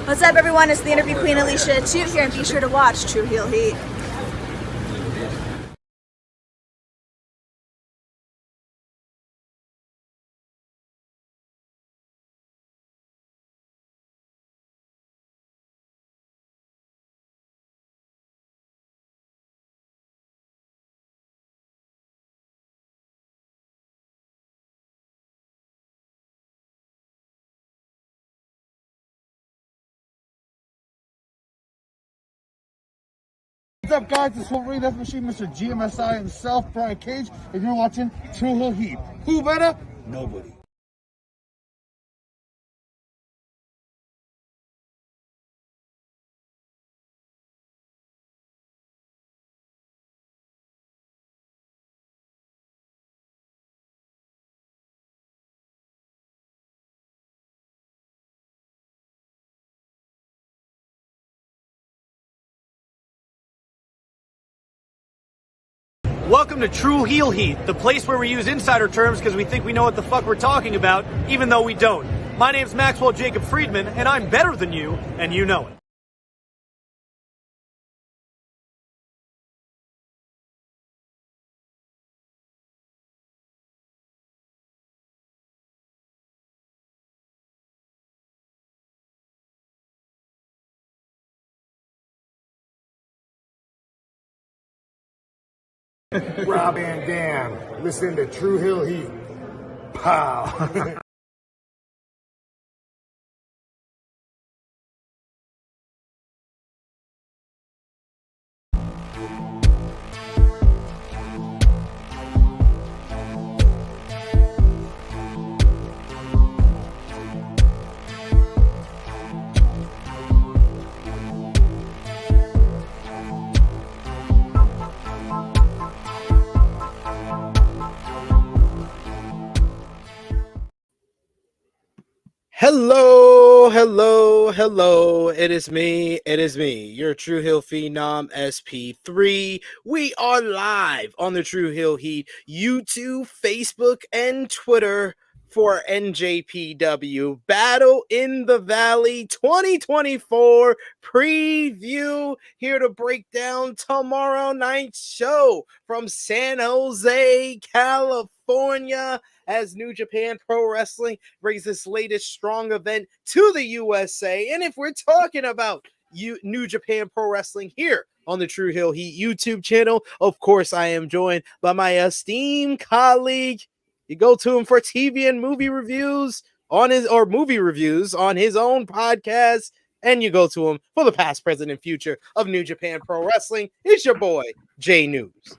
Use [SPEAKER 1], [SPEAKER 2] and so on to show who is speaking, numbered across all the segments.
[SPEAKER 1] What's up, everyone? It's the interview queen Alicia Toot here, and be sure to watch True Heel Heat.
[SPEAKER 2] What's up, guys? It's Wolverine Death Machine, Mr. GMSI himself, Brian Cage, and you're watching True Heel Heat. Who better? Nobody.
[SPEAKER 3] Welcome to True Heel Heat, the place where we use insider terms because we think we know what the fuck we're talking about, even though we don't. My name's Maxwell Jacob Friedman, and I'm better than you, and you know it.
[SPEAKER 2] Rob and Dan, listen to True Heel Heat. Pow.
[SPEAKER 4] Hello. It is me, your True Heel Phenom SP3. We are live on the True Heel Heat YouTube, Facebook, and Twitter for NJPW Battle in the Valley 2024 preview. Here to break down tomorrow night's show from San Jose, California, as New Japan Pro Wrestling brings this latest strong event to the USA. And if we're talking about New Japan Pro Wrestling here on the True Heel Heat YouTube channel, of course, I am joined by my esteemed colleague. You go to him for TV and movie reviews on his own podcast, and you go to him for the past, present, and future of New Japan Pro Wrestling. It's your boy, Jay News.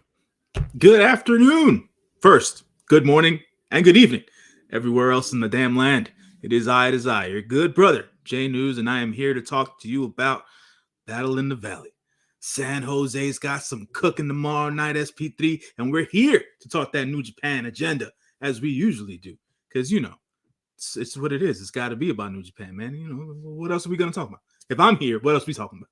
[SPEAKER 5] Good afternoon. First, good morning and good evening. Everywhere else in the damn land, it is I, your good brother, Jay News, and I am here to talk to you about Battle in the Valley. San Jose's got some cooking tomorrow night, SP3, and we're here to talk that New Japan agenda, as we usually do, because, you know, it's what it is. It's got to be about New Japan, man. You know, what else are we going to talk about? If I'm here, what else are we talking about?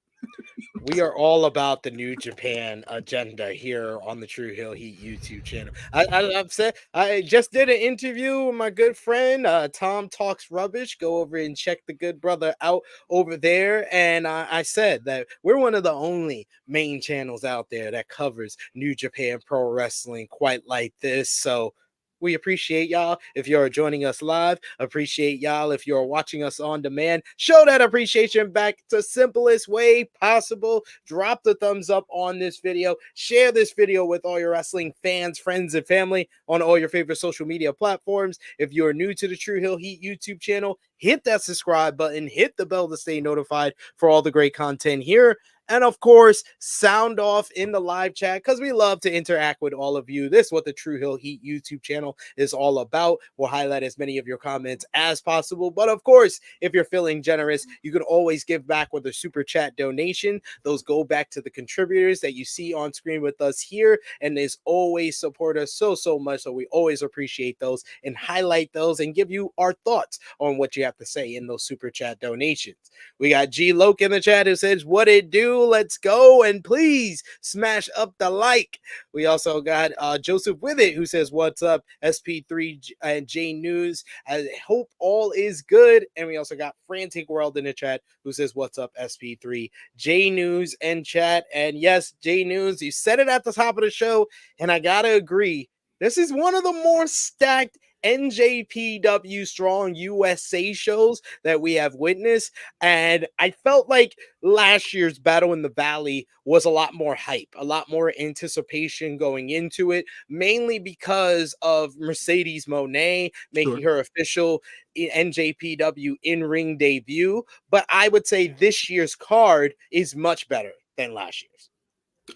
[SPEAKER 4] We are all about the New Japan agenda here on the True Heel Heat YouTube channel. I've said I just did an interview with my good friend Tom Talks Rubbish. Go over and check the good brother out over there. And I said that we're one of the only main channels out there that covers New Japan Pro Wrestling quite like this. So we appreciate y'all if you're joining us live. Appreciate y'all if you're watching us on demand. Show that appreciation back the simplest way possible. Drop the thumbs up on this video. Share this video with all your wrestling fans, friends, and family on all your favorite social media platforms. If you're new to the True Heel Heat YouTube channel, hit that subscribe button. Hit the bell to stay notified for all the great content here. And of course, sound off in the live chat because we love to interact with all of you. This is what the True Heel Heat YouTube channel is all about. We'll highlight as many of your comments as possible. But of course, if you're feeling generous, you can always give back with a super chat donation. Those go back to the contributors that you see on screen with us here. And as always, support us so much. So we always appreciate those and highlight those and give you our thoughts on what you have to say in those super chat donations. We got G Loke in the chat who says, what it do? 2. Let's go. And please smash up the like. We also got Joseph with it, who says, what's up, SP3 and J News. I hope all is good. And we also got Frantic World in the chat, who says, what's up, SP3 J News and chat. And yes, J News, you said it at the top of the show, and I gotta agree. This is one of the more stacked NJPW Strong USA shows that we have witnessed, and I felt like last year's Battle in the Valley was a lot more hype, a lot more anticipation going into it, mainly because of Mercedes Moné making her official NJPW in-ring debut. But I would say this year's card is much better than last year's.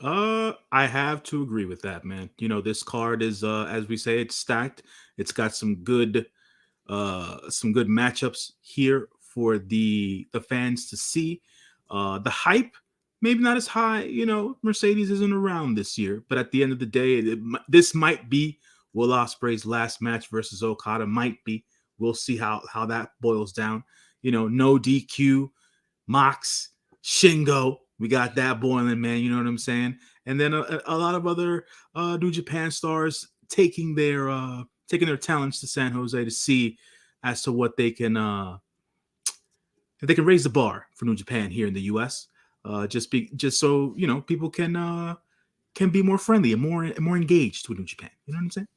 [SPEAKER 5] I have to agree with that, man. You know, this card is as we say, it's stacked. It's got some good matchups here for the fans to see. The hype maybe not as high. You know, Mercedes isn't around this year, but at the end of the day, this might be Will Ospreay's last match versus Okada. Might be. We'll see how that boils down. You know, no DQ, Mox, Shingo. We got that boiling, man. You know what I'm saying? And then a lot of other New Japan stars taking their talents to San Jose to see as to what they can if they can raise the bar for New Japan here in the US. Just so you know people can be more friendly and more engaged with New Japan. You know what I'm saying?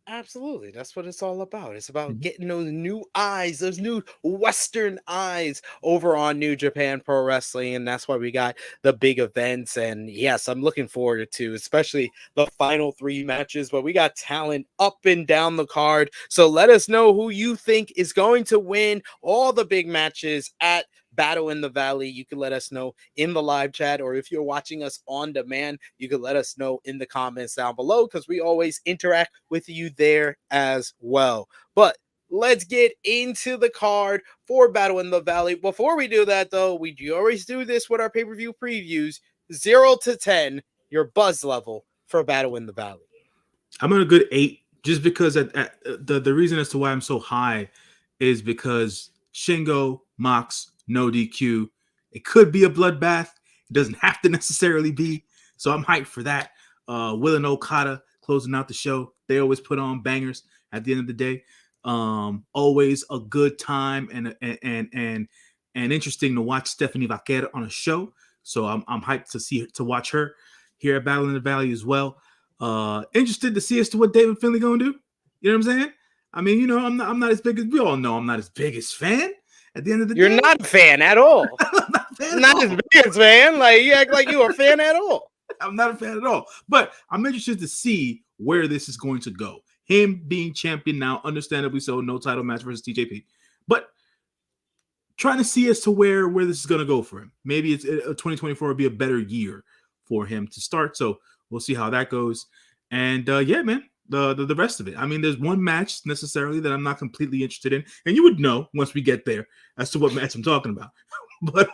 [SPEAKER 4] Absolutely. That's what it's all about. It's about getting those new eyes, those new Western eyes over on New Japan Pro Wrestling. And that's why we got the big events. And yes, I'm looking forward to especially the final 3 matches, but we got talent up and down the card. So let us know who you think is going to win all the big matches at Battle in the Valley. You can let us know in the live chat, or if you're watching us on demand, you can let us know in the comments down below, because we always interact with you there as well. But let's get into the card for Battle in the Valley. Before we do that, though, we always do this with our pay-per-view previews. 0 to 10, your buzz level for Battle in the Valley.
[SPEAKER 5] I'm on a good 8, just because the reason as to why I'm so high is because Shingo, Mox, no DQ. It could be a bloodbath. It doesn't have to necessarily be. So I'm hyped for that. Will and Okada closing out the show. They always put on bangers at the end of the day. Always a good time and interesting to watch Stephanie Vaquera on a show. So I'm hyped to watch her here at Battle in the Valley as well. Interested to see as to what David Finley gonna do. You know what I'm saying? I mean, you know, I'm not as big as we all know. I'm not as big as fan. At the end of the day,
[SPEAKER 4] you're not a fan at all. Not as big as fan. Like you act like you're a fan at all.
[SPEAKER 5] I'm not a fan at all. But I'm interested to see where this is going to go. Him being champion now, understandably so, no title match versus TJP. But trying to see as to where this is going to go for him. Maybe it's 2024 will be a better year for him to start. So we'll see how that goes. And yeah, man. The rest of it. I mean, there's one match necessarily that I'm not completely interested in, and you would know once we get there as to what match I'm talking about. But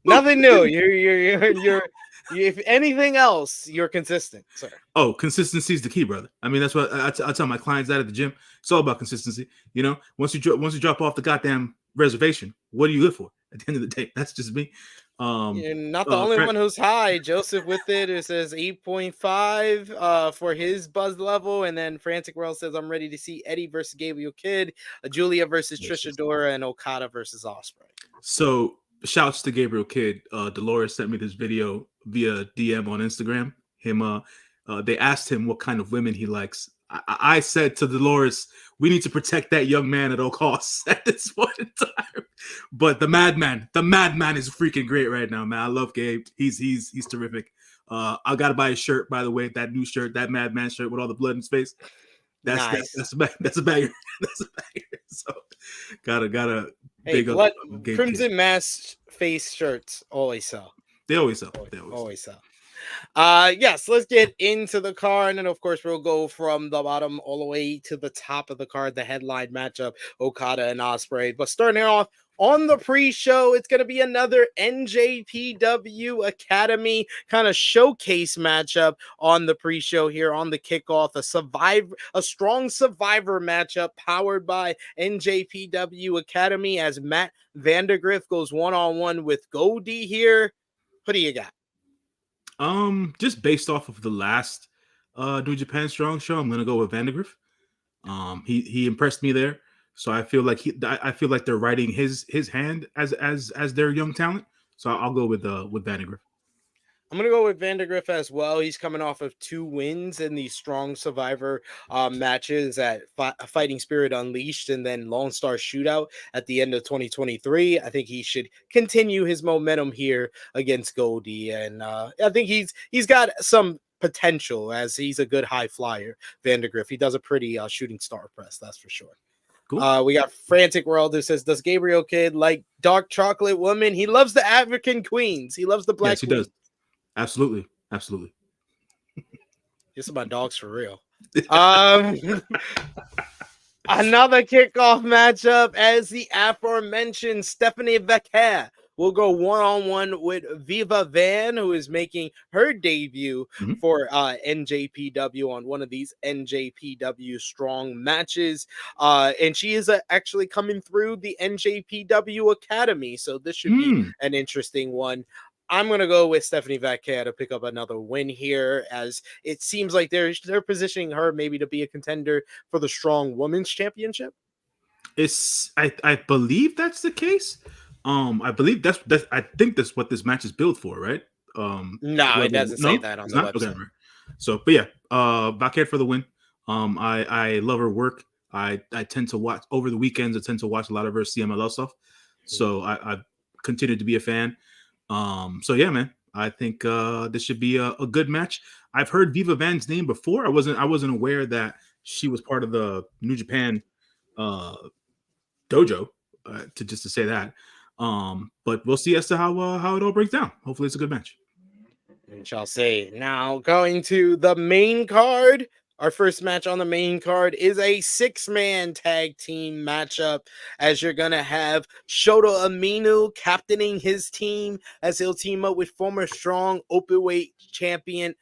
[SPEAKER 4] nothing new. You're if anything else, you're consistent, sir.
[SPEAKER 5] Oh, consistency is the key, brother. I mean, that's what I tell my clients that at the gym. It's all about consistency. You know, once you drop off the goddamn reservation, what do you live for? At the end of the day, that's just me.
[SPEAKER 4] You're not the only one who's high. Joseph with it says 8.5 for his buzz level, and then Frantic World says I'm ready to see Eddie versus Gabriel Kidd, Julia versus Trisha Dora, and Okada versus Ospreay.
[SPEAKER 5] So shouts to Gabriel Kidd. Dolores sent me this video via DM on Instagram. They asked him what kind of women he likes. I said to Dolores, we need to protect that young man at all costs at this point in time. But the madman is freaking great right now, man. I love Gabe. He's terrific. I gotta buy a shirt, by the way. That new shirt, that madman shirt with all the blood in his face. That's a banger. That's a banger. So gotta big up
[SPEAKER 4] Crimson Kid. Mask face shirts always sell.
[SPEAKER 5] They always sell.
[SPEAKER 4] Yes, let's get into the card, and then of course we'll go from the bottom all the way to the top of the card, the headline matchup, Okada and Ospreay. But starting off On the pre-show, it's going to be another NJPW Academy kind of showcase matchup on the pre-show here on the kickoff. A strong survivor matchup powered by NJPW Academy as Matt Vandergriff goes one-on-one with Goldie here. What do you got?
[SPEAKER 5] Just based off of the last New Japan Strong show, I'm gonna go with Vandergriff. He impressed me there. So I feel like they're riding his hand as their young talent. So I'll go with Vandergriff.
[SPEAKER 4] I'm going to go with Vandergriff as well. He's coming off of 2 wins in these strong survivor matches at Fighting Spirit Unleashed and then Lone Star Shootout at the end of 2023. I think he should continue his momentum here against Goldie. And I think he's got some potential as he's a good high flyer, Vandergriff. He does a pretty shooting star press, that's for sure. Cool. We got Frantic World who says, does Gabriel Kidd like dark chocolate woman? He loves the African queens. He loves the black queens.
[SPEAKER 5] Yes, he does. Absolutely. Absolutely.
[SPEAKER 4] This is my dogs for real. Another kickoff matchup as the aforementioned Stephanie Becker will go one-on-one with Viva Van, who is making her debut for NJPW on one of these NJPW strong matches. And she is actually coming through the NJPW Academy. So this should be an interesting one. I'm going to go with Stephanie Vaquer to pick up another win here, as it seems like they're positioning her maybe to be a contender for the Strong Women's Championship.
[SPEAKER 5] I believe that's the case. I believe I think that's what this match is built for, right?
[SPEAKER 4] No, it doesn't say that on the website. Okay, right.
[SPEAKER 5] So, but yeah, Vaquer for the win. I love her work. I tend to watch over the weekends. I tend to watch a lot of her CMLL stuff. So I continue to be a fan. So yeah, man, I think this should be a good match. I've heard Viva Van's name before. I wasn't aware that she was part of the New Japan dojo. To say that. But we'll see as to how it all breaks down. Hopefully, it's a good match.
[SPEAKER 4] And shall say now going to the main card. Our first match on the main card is a 6-man tag team matchup, as you're going to have Shota Umino captaining his team as he'll team up with former strong openweight champion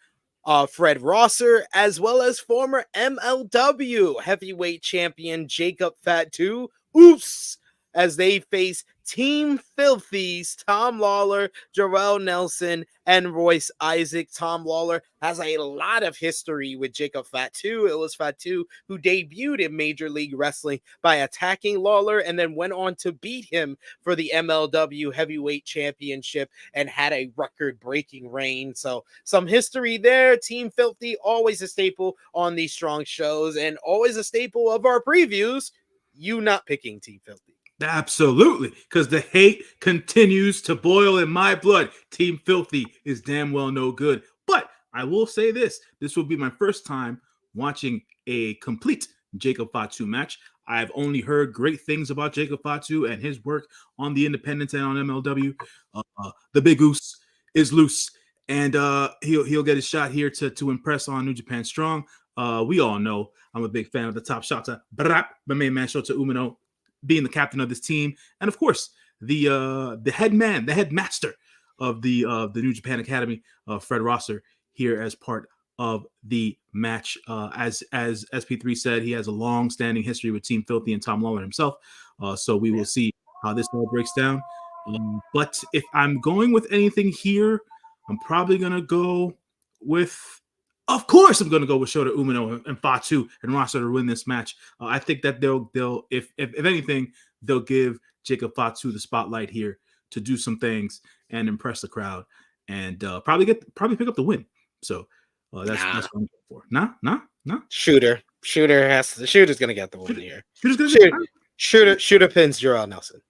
[SPEAKER 4] Fred Rosser, as well as former MLW heavyweight champion Jacob Fatu. Oops! As they face Team Filthy's Tom Lawler, Jarrell Nelson, and Royce Isaac. Tom Lawler has a lot of history with Jacob Fatu. It was Fatu who debuted in Major League Wrestling by attacking Lawler and then went on to beat him for the MLW Heavyweight Championship and had a record-breaking reign. So some history there. Team Filthy, always a staple on these strong shows and always a staple of our previews. You not picking Team Filthy.
[SPEAKER 5] Absolutely, because the hate continues to boil in my blood. Team Filthy is damn well no good. But I will say this will be my first time watching a complete Jacob Fatu match. I've only heard great things about Jacob Fatu and his work on the independents and on MLW. The Big Goose is loose, and he'll get his shot here to impress on New Japan Strong. We all know I'm a big fan of the top Shota, my main man Shota Umino, being the captain of this team, and of course the headmaster of the New Japan Academy, Fred Rosser, here as part of the match. As SP3 said, he has a long-standing history with Team Filthy and Tom Lawler himself. So we will see how this all breaks down. But if I'm going with anything here, I'm probably gonna go with. Of course, I'm going to go with Shota Umino and Fatu and Rosser to win this match. I think that they'll if anything, they'll give Jacob Fatu the spotlight here to do some things and impress the crowd and probably pick up the win. So that's what I'm going for. Nah.
[SPEAKER 4] Shooter's going to get the win here. Shooter pins Jarrell Nelson.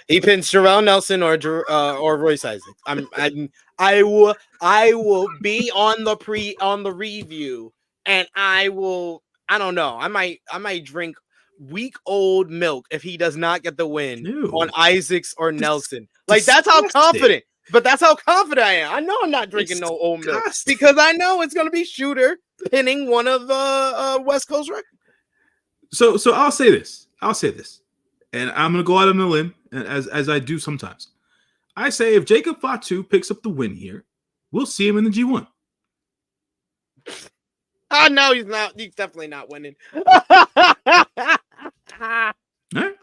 [SPEAKER 4] He pins Jarrell Nelson or Royce Isaac. I will be on the review, and I don't know. I might drink week old milk if he does not get the win on Isaacs or Nelson. Like that's how confident. But that's how confident I am. I know I'm not drinking no old milk because I know it's gonna be Shooter pinning one of the West Coast records.
[SPEAKER 5] So I'll say this. and I'm going to go out on a limb, as I do sometimes. I say if Jacob Fatu picks up the win here, we'll see him in the G1.
[SPEAKER 4] Oh, no, he's not. He's definitely not winning.
[SPEAKER 5] All right.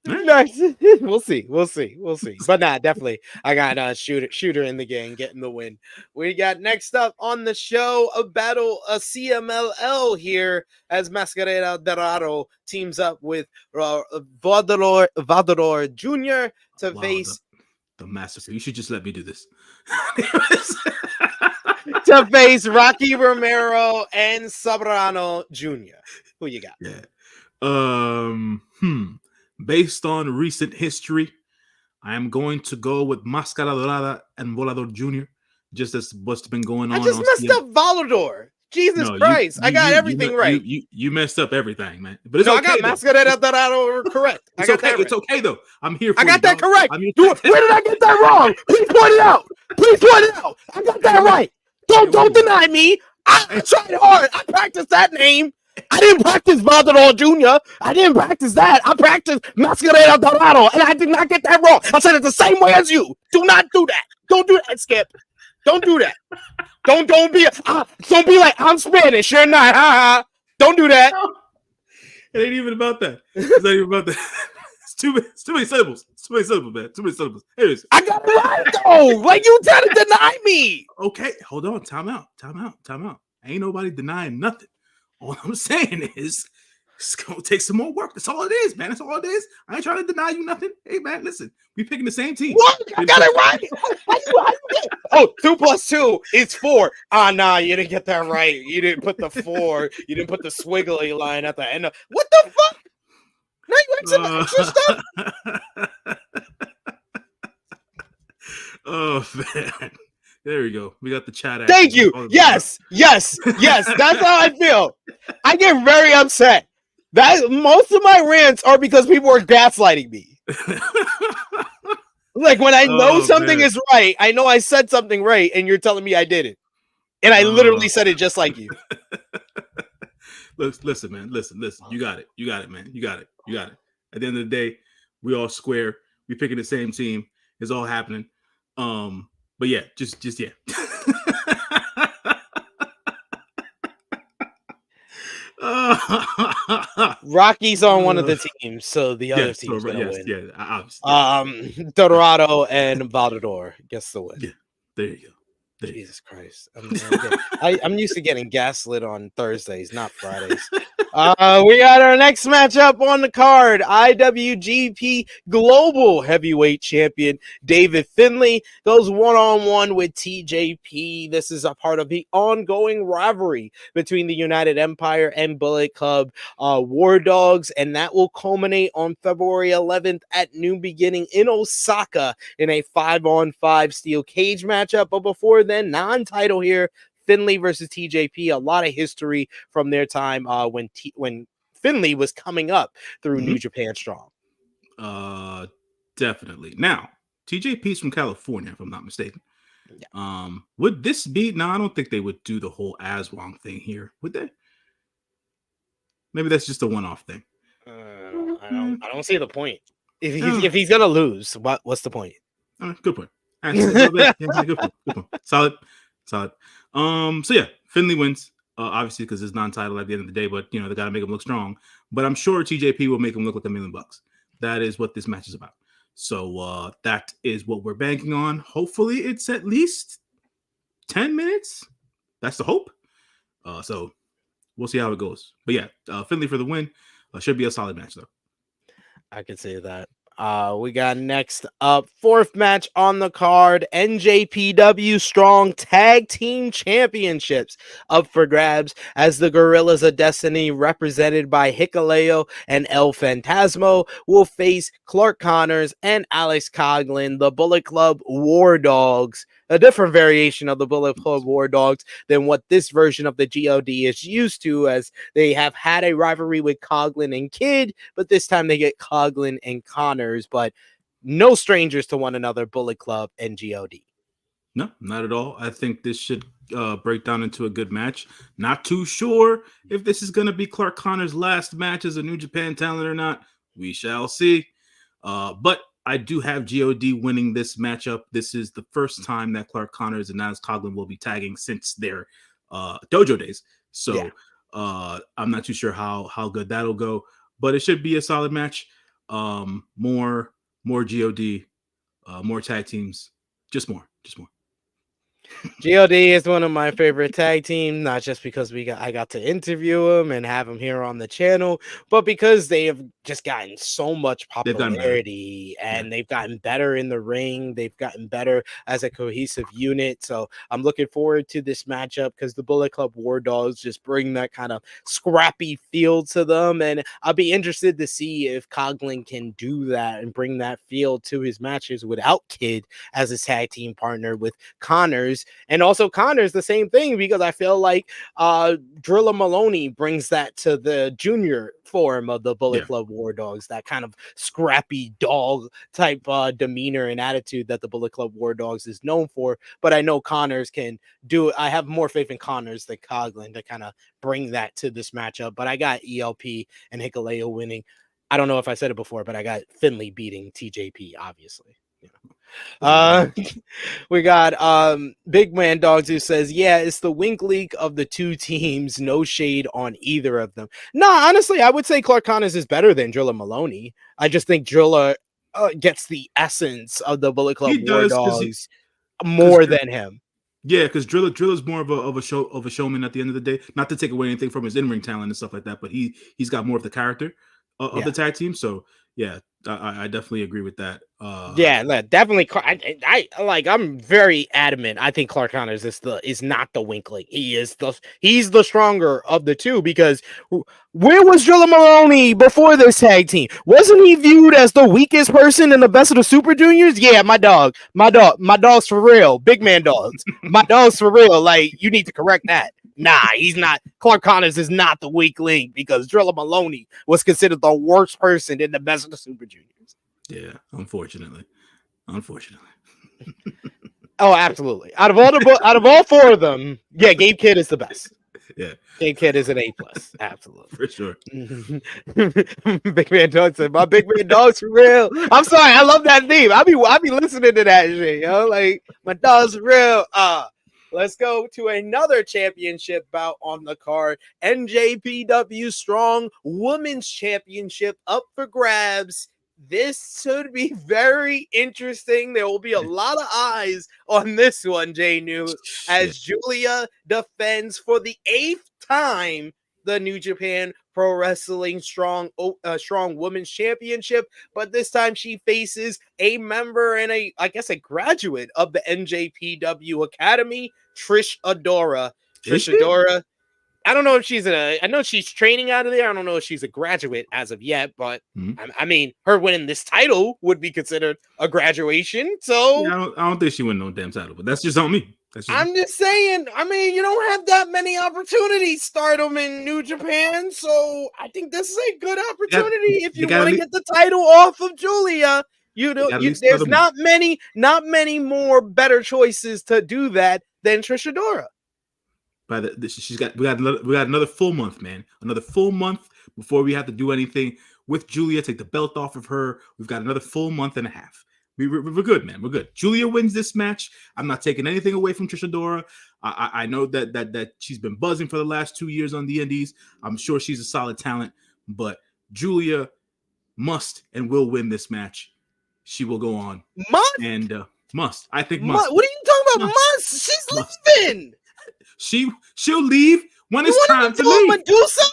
[SPEAKER 4] Nice. We'll see. But nah, definitely. I got shooter in the game getting the win. We got next up on the show a battle, a CMLL here as Mascarera Dorado teams up with Vador Jr. to face
[SPEAKER 5] the massacre. You should just let me do this.
[SPEAKER 4] to face Rocky Romero and Sobrano Jr. Who you got?
[SPEAKER 5] Yeah. Based on recent history, I am going to go with Máscara Dorada and Volador Jr. Just as what's been going on.
[SPEAKER 4] I just messed up Volador. Jesus Christ. I got everything right.
[SPEAKER 5] You messed up everything, man. But it's
[SPEAKER 4] no,
[SPEAKER 5] okay.
[SPEAKER 4] I got Mascarera Dorado correct.
[SPEAKER 5] It's okay. It's okay, though. I'm here for
[SPEAKER 4] I got that correct.
[SPEAKER 5] Where
[SPEAKER 4] did I get that wrong? Please point it out. I got that right. Don't deny me. I tried hard. I practiced that name. I didn't practice Volador Jr. I didn't practice that. I practiced Mascarera Dorado, and I did not get that wrong. I said it the same way as you. Do not do that. Don't do that, Skip. Don't do that. Don't be like I'm Spanish. You're not. Don't do that.
[SPEAKER 5] It ain't even about that. It's not even about that. It's too many syllables. Too many syllables, man. Too many syllables. Anyways.
[SPEAKER 4] I got it right though. Like you trying to deny me.
[SPEAKER 5] Okay, hold on. Time out. Ain't nobody denying nothing. All I'm saying is it's gonna take some more work. That's all it is, man. That's all it is. I ain't trying to deny you nothing. Hey, man, listen, we picking the same team.
[SPEAKER 4] What? I got it right. Oh, 2 + 2 is 4. Ah, nah, you didn't get that right. You didn't put the 4. You didn't put the squiggly line at the end of what the fuck? Now you extra stuff.
[SPEAKER 5] Oh man. There we go. We got the chat.
[SPEAKER 4] Thank you. Yes. That's how I feel. I get very upset. That most of my rants are because people are gaslighting me. Like when I know something is right, I know I said something right, and you're telling me I didn't. And I literally said it just like you.
[SPEAKER 5] Listen, man. Listen. You got it, man. You got it. At the end of the day, we all square. We picking the same team. It's all happening. But yeah, just yeah.
[SPEAKER 4] Rocky's on one of the teams, so the other team's gonna win.
[SPEAKER 5] Yeah, obviously.
[SPEAKER 4] Dorado and Volador gets the win.
[SPEAKER 5] Yeah, there you go.
[SPEAKER 4] Jesus Christ. I'm used to getting gaslit on Thursdays, not Fridays. We got our next matchup on the card. IWGP Global Heavyweight Champion David Finley goes one-on-one with TJP. This is a part of the ongoing rivalry between the United Empire and Bullet Club War Dogs, and that will culminate on February 11th at New Beginning in Osaka in a 5-on-5 steel cage matchup. But before then, non-title here, Finley versus TJP. A lot of history from their time when Finley was coming up through New Japan Strong.
[SPEAKER 5] Definitely. Now, TJP's from California, if I'm not mistaken.
[SPEAKER 4] Yeah.
[SPEAKER 5] Would this be? No, I don't think they would do the whole Aswang thing here, would they? Maybe that's just a one-off thing.
[SPEAKER 4] I don't see the point. If he's gonna lose, what's the point?
[SPEAKER 5] Good point. Good point. Solid. So yeah, Finley wins, obviously because it's non-title at the end of the day, but they got to make him look strong. But I'm sure TJP will make him look like $1 million. That is what this match is about. So that is what we're banking on. Hopefully it's at least 10 minutes. That's the hope. So we'll see how it goes. But yeah, Finley for the win. Should be a solid match though.
[SPEAKER 4] I could say that. We got next up, fourth match on the card, NJPW Strong Tag Team Championships up for grabs as the Gorillas of Destiny, represented by Hikuleo and El Fantasmo, will face Clark Connors and Alex Coughlin, the Bullet Club War Dogs. A different variation of the Bullet Club War Dogs than what this version of the GOD is used to, as they have had a rivalry with Coughlin and Kid, but this time they get Coughlin and Connors, but no strangers to one another, Bullet Club and GOD.
[SPEAKER 5] No, not at all. I think this should break down into a good match. Not too sure if this is going to be Clark Connors' last match as a New Japan talent or not, We shall see. But I do have God winning this matchup. This is the first time that Clark Connors and Naz Coughlin will be tagging since their dojo days. So I'm not too sure how good that'll go, but it should be a solid match. More God, more tag teams, just more.
[SPEAKER 4] God is one of my favorite tag teams, not just because I got to interview him and have him here on the channel, but because they have just gotten so much popularity and they've gotten better in the ring. They've gotten better as a cohesive unit. So I'm looking forward to this matchup because the Bullet Club War Dogs just bring that kind of scrappy feel to them. And I'll be interested to see if Coughlin can do that and bring that feel to his matches without Kid as his tag team partner with Connors. And also Connors, the same thing, because I feel like Drilla Maloney brings that to the junior form of the Bullet Club War Dogs, that kind of scrappy dog type demeanor and attitude that the Bullet Club War Dogs is known for. But I know Connors can do it. I have more faith in Connors than Coughlin to kind of bring that to this matchup. But I got ELP and Hikuleo winning. I don't know if I said it before, but I got Finley beating TJP, obviously. We got Big Man Dogs who says, yeah, it's the wink leak of the two teams. No shade on either of them. No, honestly, I would say Clark Connors is better than Drilla Maloney. I just think Drilla gets the essence of the Bullet Club War Dogs more than him.
[SPEAKER 5] Yeah, because Drilla's more of a showman at the end of the day. Not to take away anything from his in-ring talent and stuff like that, but he's got more of the character of the tag team. So yeah, I definitely agree with that.
[SPEAKER 4] Definitely. I'm very adamant. I think Clark Connors is not the winkling. He's the stronger of the two, because where was Drilla Maloney before this tag team? Wasn't he viewed as the weakest person in the best of the Super Juniors? Yeah, my dog's for real. Big Man Dogs, my dog's for real. Like, you need to correct that. Nah, he's not. Clark Connors is not the weak link, because Drilla Maloney was considered the worst person in the best of the Super Juniors.
[SPEAKER 5] Yeah, unfortunately.
[SPEAKER 4] Oh, absolutely. Out of all four of them, Gabe Kidd is the best.
[SPEAKER 5] Yeah,
[SPEAKER 4] Gabe Kidd is an A+. Absolutely,
[SPEAKER 5] for sure.
[SPEAKER 4] Big Man Dog said, "My Big Man Dog's for real." I'm sorry, I love that theme. I be listening to that shit, yo. Like, my dog's for real. Let's go to another championship bout on the card. NJPW Strong Women's Championship up for grabs. This should be very interesting. There will be a lot of eyes on this one, Jay News, as Julia defends for the 8th time the New Japan Pro Wrestling Strong Women's Championship, but this time she faces a member and a graduate of the NJPW Academy, Trish Adora. I don't know if I know she's training out of there. I don't know if she's a graduate as of yet, but I mean, her winning this title would be considered a graduation. So
[SPEAKER 5] yeah, I don't think she win no damn title, but that's just on me.
[SPEAKER 4] I'm just saying, I mean, you don't have that many opportunities, Stardom in New Japan, so I think this is a good opportunity if you want to get the title off of Julia. There's not many more better choices to do that than Trish Adora.
[SPEAKER 5] We got another full month, man. Another full month before we have to do anything with Julia. Take the belt off of her. We've got another full month and a half. We're good, man. We're good. Julia wins this match. I'm not taking anything away from Trish Adora. I know that she's been buzzing for the last 2 years on the Indies. I'm sure she's a solid talent, but Julia must and will win this match. She will go on. Must. I think must.
[SPEAKER 4] What are you talking about? Must. She's leaving.
[SPEAKER 5] She'll leave when it's time to leave.
[SPEAKER 4] Medusa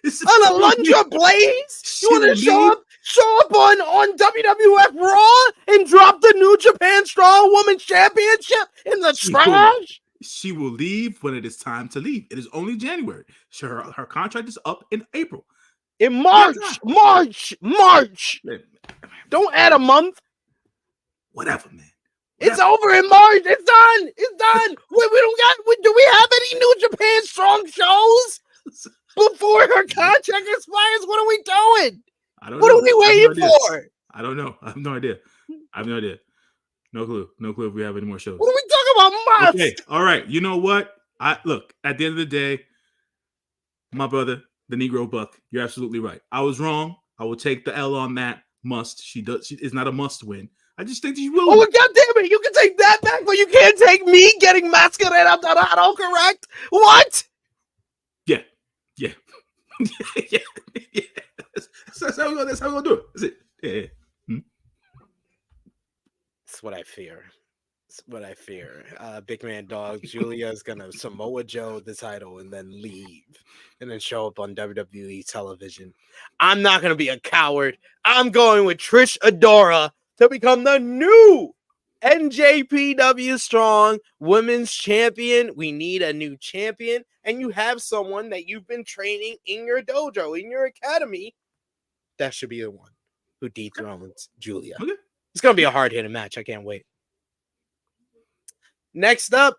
[SPEAKER 4] on a Alundra Blaze. You want to show up on WWF Raw and drop the New Japan Strong Women's Championship in the trash?
[SPEAKER 5] She will leave when it is time to leave. It is only January. Her contract is up in April.
[SPEAKER 4] In March. Don't add a month.
[SPEAKER 5] Whatever, man.
[SPEAKER 4] It's over in March. It's done. Do we have any New Japan Strong shows before her contract expires? What are we doing? What are we waiting for?
[SPEAKER 5] I don't know. I have no idea. No clue if we have any more shows.
[SPEAKER 4] What are we talking about, months?
[SPEAKER 5] Okay, all right. You know what? Look, at the end of the day, my brother, the Negro Buck, you're absolutely right. I was wrong. I will take the L on that. She is not a must win. I just think she will.
[SPEAKER 4] Oh, God damn it. You can take that back, but you can't take me getting Mascarena Dorado, correct? What?
[SPEAKER 5] Yeah. Yeah. yeah. That's how we're going to do it. That's it. Yeah.
[SPEAKER 4] That's what I fear. Big Man Dog Julia is gonna Samoa Joe the title and then leave and then show up on WWE television. I'm not gonna be a coward. I'm going with Trish Adora to become the new NJPW Strong Women's Champion. We need a new champion, and you have someone that you've been training in your dojo, in your academy. That should be the one who dethrones Julia.
[SPEAKER 5] Okay.
[SPEAKER 4] It's gonna be a hard-hitting match. I can't wait. Next up,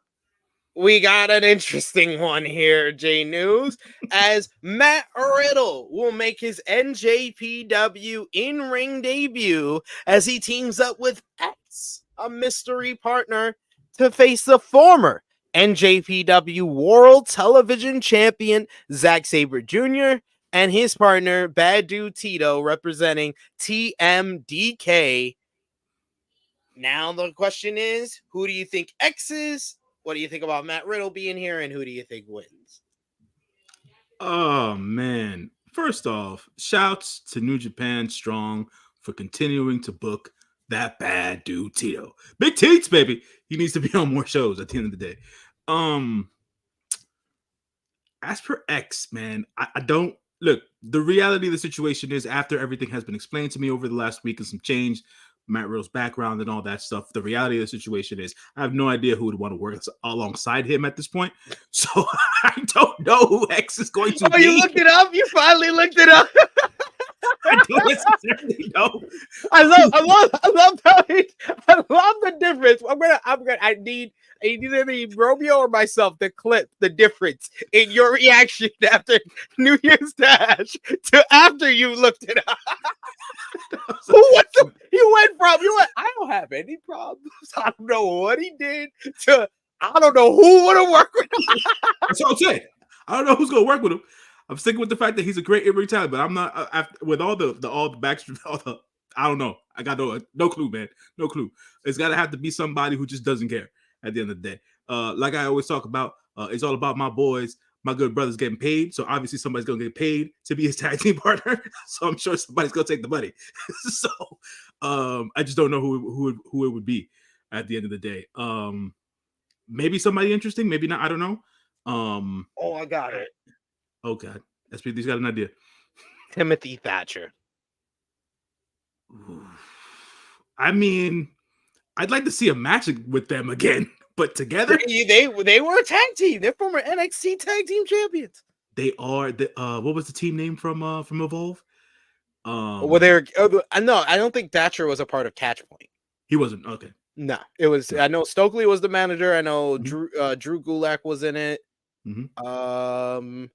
[SPEAKER 4] we got an interesting one here, J News, as Matt Riddle will make his NJPW in-ring debut as he teams up with X, a mystery partner, to face the former NJPW World Television Champion Zack Sabre Jr. and his partner Bad Dude Tito, representing TMDK. Now the question is, who do you think X is? What do you think about Matt Riddle being here? And who do you think wins?
[SPEAKER 5] Oh, man. First off, shouts to New Japan Strong for continuing to book that Bad Dude Tito. Big Teats, baby. He needs to be on more shows at the end of the day. As per X, man, I don't... Look, the reality of the situation is, after everything has been explained to me over the last week and some change, Matt Riddle's background and all that stuff, the reality of the situation is I have no idea who would want to work alongside him at this point. So I don't know who X is going to be.
[SPEAKER 4] You looked it up? You finally looked it up?
[SPEAKER 5] I don't necessarily know.
[SPEAKER 4] I love the difference. I need either Romeo or myself to clip the difference in your reaction after New Year's Dash to after you looked it up. I don't have any problems. I don't know what he did to, I don't know who would have worked with him.
[SPEAKER 5] That's what I'm saying. I don't know who's going to work with him. I'm sticking with the fact that he's a great in-ring talent, but I'm not with all the backstreet. I don't know. I got no clue, man. No clue. It's got to have to be somebody who just doesn't care at the end of the day. Like I always talk about, it's all about my boys, my good brothers getting paid. So obviously somebody's going to get paid to be his tag team partner. So I'm sure somebody's going to take the money. So I just don't know who it would be at the end of the day. Maybe somebody interesting, maybe not. I don't know.
[SPEAKER 4] I got it.
[SPEAKER 5] Oh God, SPD's got an idea.
[SPEAKER 4] Timothy Thatcher.
[SPEAKER 5] I mean, I'd like to see a match with them again, but together.
[SPEAKER 4] They were a tag team. They're former NXT tag team champions.
[SPEAKER 5] They are. What was the team name from Evolve?
[SPEAKER 4] Well, I don't think Thatcher was a part of Catchpoint.
[SPEAKER 5] He wasn't. Okay.
[SPEAKER 4] No, it was. I know Stokely was the manager. I know Drew Gulak was in it.
[SPEAKER 5] Mm-hmm.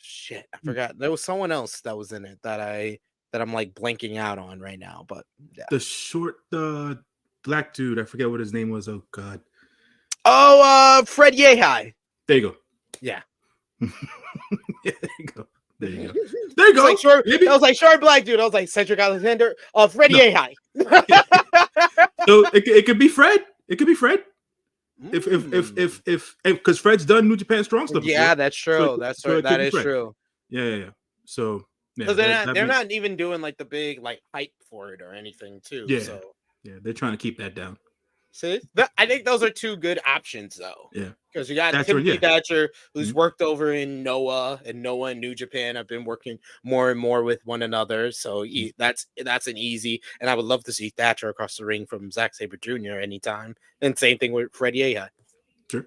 [SPEAKER 4] Shit, I forgot. There was someone else that was in it that I'm like blanking out on right now. But yeah.
[SPEAKER 5] The black dude, I forget what his name was. Oh God.
[SPEAKER 4] Fred Yehai.
[SPEAKER 5] There you go.
[SPEAKER 4] Yeah.
[SPEAKER 5] Yeah, there you go. There you go. There you go.
[SPEAKER 4] I was like short black dude. I was like Cedric Alexander. Fred Yehai.
[SPEAKER 5] So it could be Fred. It could be Fred. If because Fred's done New Japan Strong stuff.
[SPEAKER 4] Yeah,
[SPEAKER 5] before.
[SPEAKER 4] that's true.
[SPEAKER 5] So,
[SPEAKER 4] That's
[SPEAKER 5] so
[SPEAKER 4] right. That is
[SPEAKER 5] Fred.
[SPEAKER 4] true.
[SPEAKER 5] Yeah. So yeah,
[SPEAKER 4] they're not even doing like the big like hype for it or anything too.
[SPEAKER 5] Yeah.
[SPEAKER 4] So.
[SPEAKER 5] Yeah, they're trying to keep that down.
[SPEAKER 4] See, I think those are two good options though.
[SPEAKER 5] Yeah,
[SPEAKER 4] because you got Timothy Thatcher, who's worked over in Noah, and Noah and New Japan have been working more and more with one another. So that's an easy. And I would love to see Thatcher across the ring from Zack Sabre Jr. anytime. And same thing with Fred Yehai.
[SPEAKER 5] Sure.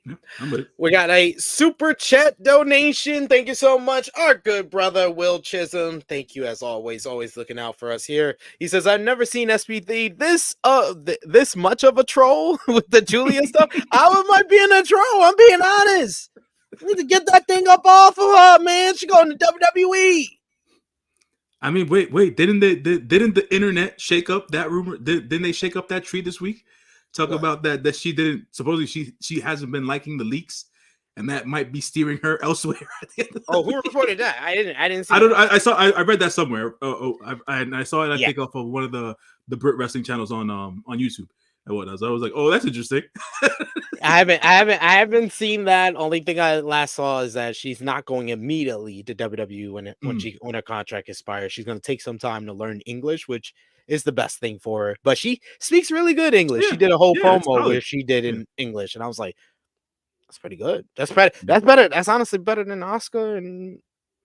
[SPEAKER 5] Yeah, I'm with it.
[SPEAKER 4] We got a super chat donation. Thank you so much. Our good brother, Will Chisholm. Thank you as always looking out for us here. He says, I've never seen SPD this much of a troll with the Julia stuff. How am I being a troll? I'm being honest. I need to get that thing up off of her, man. She going to WWE.
[SPEAKER 5] I mean, wait. Didn't the internet shake up that rumor? Didn't they shake up that tree this week? Talk about that she didn't supposedly she hasn't been liking the leaks and that might be steering her elsewhere. At the end of the
[SPEAKER 4] who reported that? I didn't see.
[SPEAKER 5] I read that somewhere. I saw it. I
[SPEAKER 4] Yeah.
[SPEAKER 5] think off of one of the Brit wrestling channels on YouTube. And what else? I was like, oh, that's interesting.
[SPEAKER 4] I haven't seen that. Only thing I last saw is that she's not going immediately to WWE when her contract expires. She's going to take some time to learn English, which is the best thing for her. But she speaks really good English. She did a whole promo where she did in English, and I was like, that's pretty good. That's better. That's better. That's honestly better than Asuka and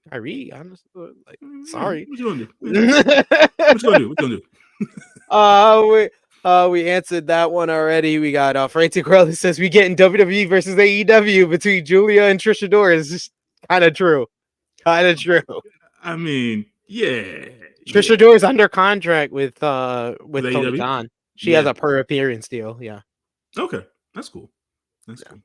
[SPEAKER 4] Kyrie. Honestly, like, sorry.
[SPEAKER 5] What you gonna do? What you gonna do?
[SPEAKER 4] We answered that one already. We got Frantic Crowley says we get in WWE versus AEW between Julia and Trish Adora. Is just kind of true. Kind of true.
[SPEAKER 5] I mean, yeah.
[SPEAKER 4] Trish Adora is under contract with Tony
[SPEAKER 5] AEW?
[SPEAKER 4] Khan. She has a per appearance deal. Yeah.
[SPEAKER 5] Okay, that's cool. That's cool.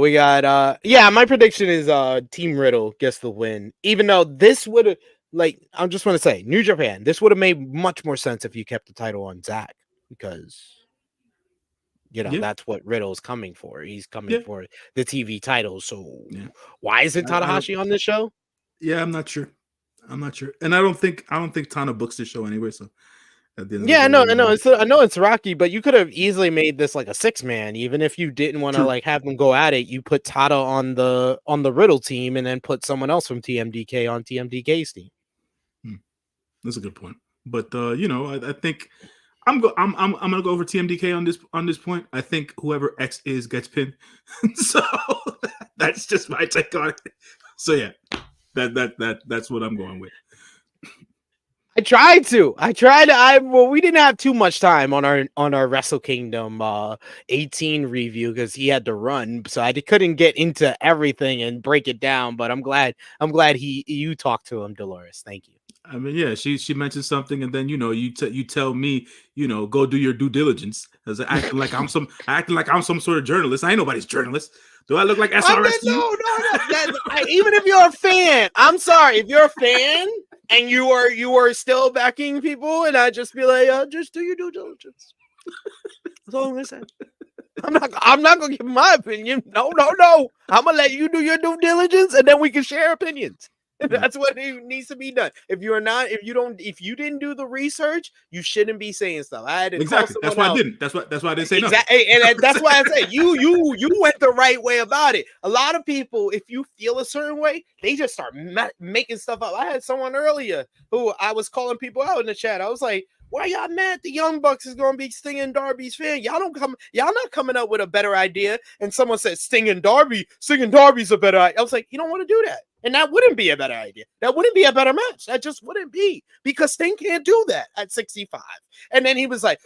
[SPEAKER 4] We got my prediction is Team Riddle gets the win. Even though this would have, like, I just want to say, New Japan, this would have made much more sense if you kept the title on Zack, because that's what Riddle's coming for. He's coming for the TV title. So why isn't Tanahashi on this show?
[SPEAKER 5] Yeah, I'm not sure. And I don't think Tana books this show anyway. So at the end
[SPEAKER 4] I know it's Rocky, but you could have easily made this like a 6-man. Even if you didn't want to like have them go at it, you put Tata on the Riddle team and then put someone else from TMDK on TMDK's team.
[SPEAKER 5] That's a good point. But I think I'm gonna go over TMDK on this point. I think whoever X is gets pinned. So that's just my take on it. So yeah, that's what I'm going with.
[SPEAKER 4] I tried to. We didn't have too much time on our Wrestle Kingdom 18 review because he had to run, so I couldn't get into everything and break it down. But I'm glad you talked to him, Dolores. Thank you.
[SPEAKER 5] I mean, yeah, she mentioned something, and then you tell me, go do your due diligence. As acting like I'm some sort of journalist. I ain't nobody's journalist. Do I look like SRS?
[SPEAKER 4] No. Even if you're a fan, I'm sorry. If you're a fan and you are still backing people, and I just be like, just do your due diligence. That's all I'm gonna say. I'm not gonna give my opinion. No. I'm gonna let you do your due diligence, and then we can share opinions. That's what needs to be done. If you didn't do the research, you shouldn't be saying stuff.
[SPEAKER 5] Exactly. That's why I didn't. That's why I didn't say nothing.
[SPEAKER 4] And that's why I say you went the right way about it. A lot of people, if you feel a certain way, they just start making stuff up. I had someone earlier who I was calling people out in the chat. I was like, why y'all mad the Young Bucks is gonna be Sting and Darby's fan? Y'all not coming up with a better idea. And someone said Sting and Darby's a better idea. I was like, you don't want to do that. And that wouldn't be a better idea. That wouldn't be a better match. That just wouldn't be, because Sting can't do that at 65. And then he was like,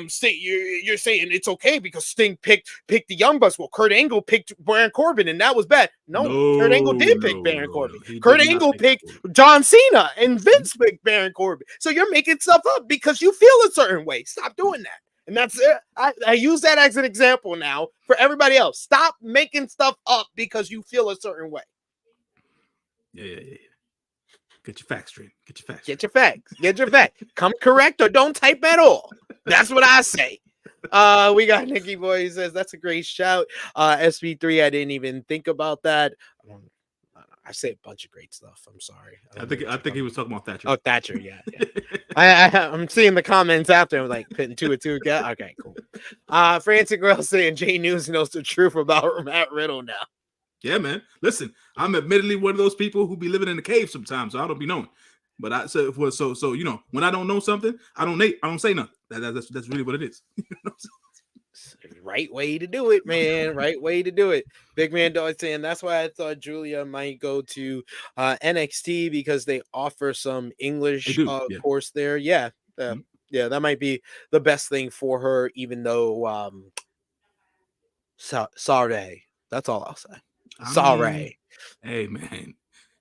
[SPEAKER 4] Sting, you're saying it's okay because Sting picked the Young Bucks. Well, Kurt Angle picked Baron Corbin, and that was bad. No, Kurt Angle did pick Baron Corbin. Kurt Angle picked John Cena, and Vince picked Baron Corbin. So you're making stuff up because you feel a certain way. Stop doing that. And that's it. I use that as an example now for everybody else. Stop making stuff up because you feel a certain way.
[SPEAKER 5] Yeah. Get your facts straight.
[SPEAKER 4] Get your facts. Come correct or don't type at all. That's what I say. We got Nikki Boy. He says that's a great shout. SB3, I didn't even think about that. I say a bunch of great stuff. I'm sorry.
[SPEAKER 5] I think he was talking about Thatcher.
[SPEAKER 4] Oh, Thatcher, yeah. I'm seeing the comments after. I'm like putting 2 and 2 together. Okay, cool. Frantic Girl saying Jay News knows the truth about Matt Riddle now.
[SPEAKER 5] Yeah, man. Listen, I'm admittedly one of those people who be living in the cave sometimes, so I don't be knowing. But so when I don't know something, I don't say nothing. That's really what it is.
[SPEAKER 4] Right way to do it, man. Right way to do it. Big Man Dog saying that's why I thought Julia might go to NXT because they offer some English course there. Yeah, that might be the best thing for her. Even though, sorry, that's all I'll say. Sorry.
[SPEAKER 5] Hey, man.